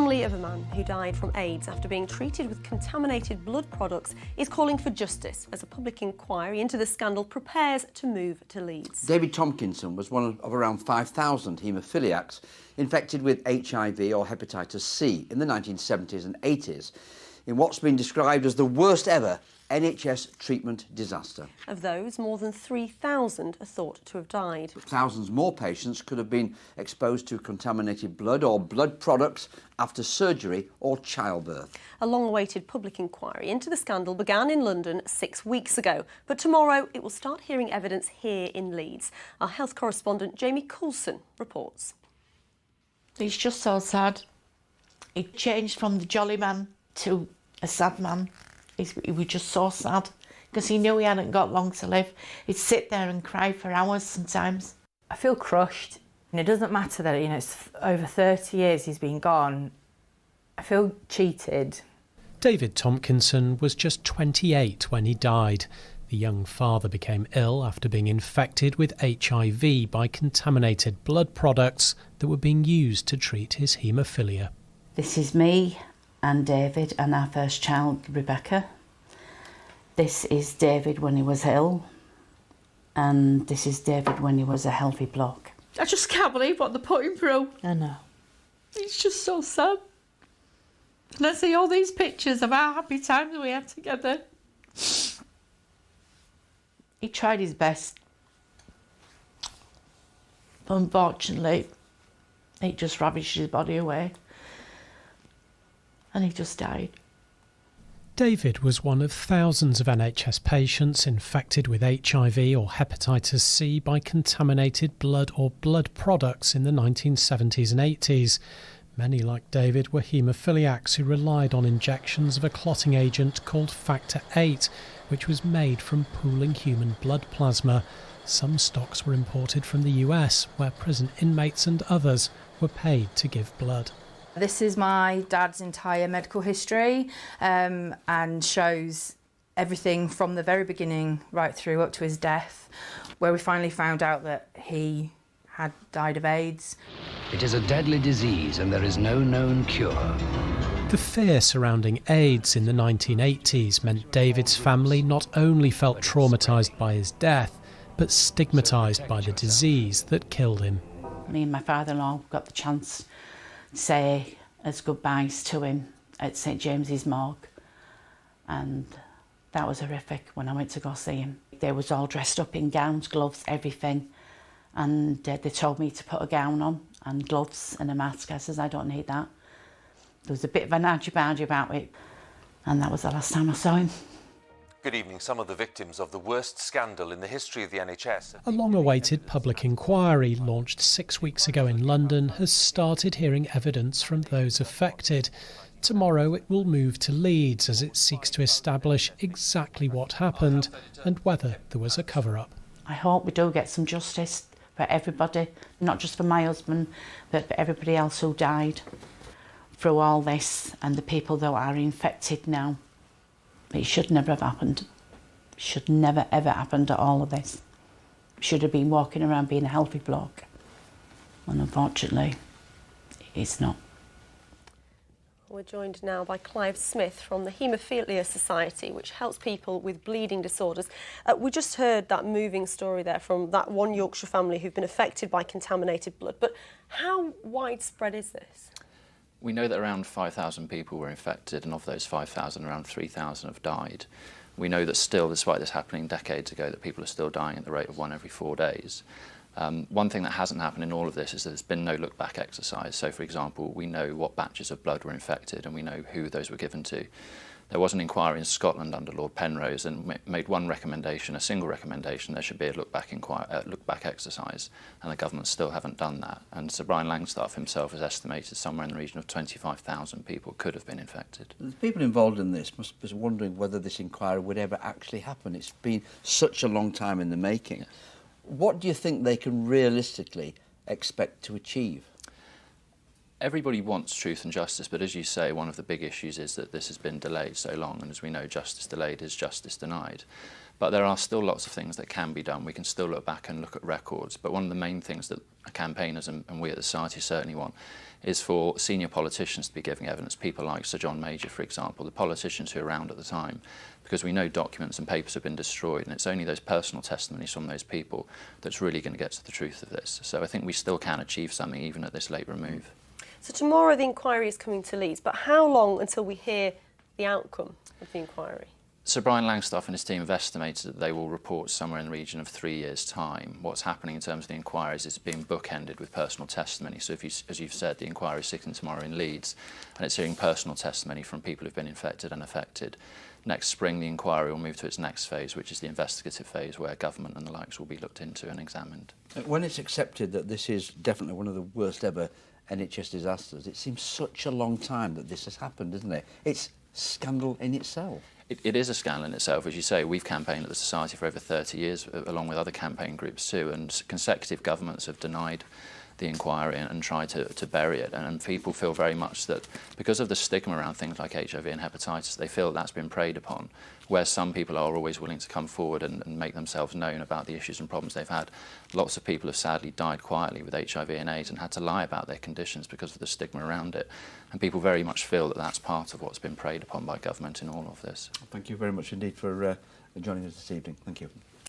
family of a man who died from AIDS after being treated with contaminated blood products is calling for justice as a public inquiry into the scandal prepares to move to Leeds. David Tompkinson was one of around 5,000 haemophiliacs infected with HIV or hepatitis C in the 1970s and 80s in what's been described as the worst ever NHS treatment disaster. Of those, more than 3,000 are thought to have died. Thousands more patients could have been exposed to contaminated blood or blood products after surgery or childbirth. A long-awaited public inquiry into the scandal began in London 6 weeks ago, but tomorrow it will start hearing evidence here in Leeds. Our health correspondent Jamie Coulson reports. He's just so sad. He changed from the jolly man to a sad man. He was just so sad because he knew he hadn't got long to live. He'd sit there and cry for hours sometimes. I feel crushed, and it doesn't matter that it's over 30 years he's been gone. I feel cheated. David Tompkinson was just 28 when he died. The young father became ill after being infected with HIV by contaminated blood products that were being used to treat his haemophilia. This is me and David and our first child, Rebecca. This is David when he was ill, and this is David when he was a healthy bloke. I just can't believe what they're putting through. I know. It's just so sad. And I see all these pictures of our happy times we had together. He tried his best. But unfortunately, it just ravaged his body away. And he just died. David was one of thousands of NHS patients infected with HIV or hepatitis C by contaminated blood or blood products in the 1970s and 80s. Many, like David, were haemophiliacs who relied on injections of a clotting agent called Factor VIII, which was made from pooling human blood plasma. Some stocks were imported from the US, where prison inmates and others were paid to give blood. This is my dad's entire medical history and shows everything from the very beginning right through up to his death, where we finally found out that he had died of AIDS. It is a deadly disease and there is no known cure. The fear surrounding AIDS in the 1980s meant David's family not only felt traumatised by his death, but stigmatised by the disease that killed him. Me and my father-in-law got the chance to say as goodbyes to him at St James's Morgue, and that was horrific when I went to go see him. They was all dressed up in gowns, gloves, everything, and they told me to put a gown on and gloves and a mask. I says, I don't need that. There was a bit of an argy-bargy about it, and that was the last time I saw him. Good evening. Some of the victims of the worst scandal in the history of the NHS. A long-awaited public inquiry launched 6 weeks ago in London has started hearing evidence from those affected. Tomorrow it will move to Leeds as it seeks to establish exactly what happened and whether there was a cover-up. I hope we do get some justice for everybody, not just for my husband, but for everybody else who died through all this and the people that are infected now. It should never have happened. It should never ever happened at all of this. Should have been walking around being a healthy bloke. And unfortunately, it's not. We're joined now by Clive Smith from the Haemophilia Society, which helps people with bleeding disorders. We just heard that moving story there from that one Yorkshire family who've been affected by contaminated blood. But how widespread is this? We know that around 5,000 people were infected, and of those 5,000, around 3,000 have died. We know that still, despite this happening decades ago, that people are still dying at the rate of 1 every 4 days. One thing that hasn't happened in all of this is that there's been no look-back exercise. So, for example, we know what batches of blood were infected and we know who those were given to. There was an inquiry in Scotland under Lord Penrose and made one recommendation, a single recommendation, there should be a look-back exercise, and the government still haven't done that. And Sir Brian Langstaff himself has estimated somewhere in the region of 25,000 people could have been infected. The people involved in this must be wondering whether this inquiry would ever actually happen. It's been such a long time in the making. Yes. What do you think they can realistically expect to achieve? Everybody wants truth and justice, but as you say, one of the big issues is that this has been delayed so long, and as we know, justice delayed is justice denied. But there are still lots of things that can be done. We can still look back and look at records. But one of the main things that campaigners and we at the Society certainly want is for senior politicians to be giving evidence, people like Sir John Major, for example, the politicians who were around at the time, because we know documents and papers have been destroyed, and it's only those personal testimonies from those people that's really going to get to the truth of this. So I think we still can achieve something even at this late remove. So tomorrow the inquiry is coming to Leeds, but how long until we hear the outcome of the inquiry? Sir Brian Langstaff and his team have estimated that they will report somewhere in the region of 3 years' time. What's happening in terms of the inquiries is being bookended with personal testimony. So if you, as you've said, the inquiry is sitting tomorrow in Leeds, and it's hearing personal testimony from people who've been infected and affected. Next spring, the inquiry will move to its next phase, which is the investigative phase, where government and the likes will be looked into and examined. When it's accepted that this is definitely one of the worst ever NHS disasters, it seems such a long time that this has happened, isn't it? It's scandal in itself. It is a scandal in itself. As you say, we've campaigned at the Society for over 30 years, along with other campaign groups too, and consecutive governments have denied the inquiry and tried to bury it. And people feel very much that because of the stigma around things like HIV and hepatitis, they feel that's been preyed upon, where some people are always willing to come forward and make themselves known about the issues and problems they've had. Lots of people have sadly died quietly with HIV and AIDS and had to lie about their conditions because of the stigma around it. And people very much feel that that's part of what's been preyed upon by government in all of this. Thank you very much indeed for joining us this evening. Thank you.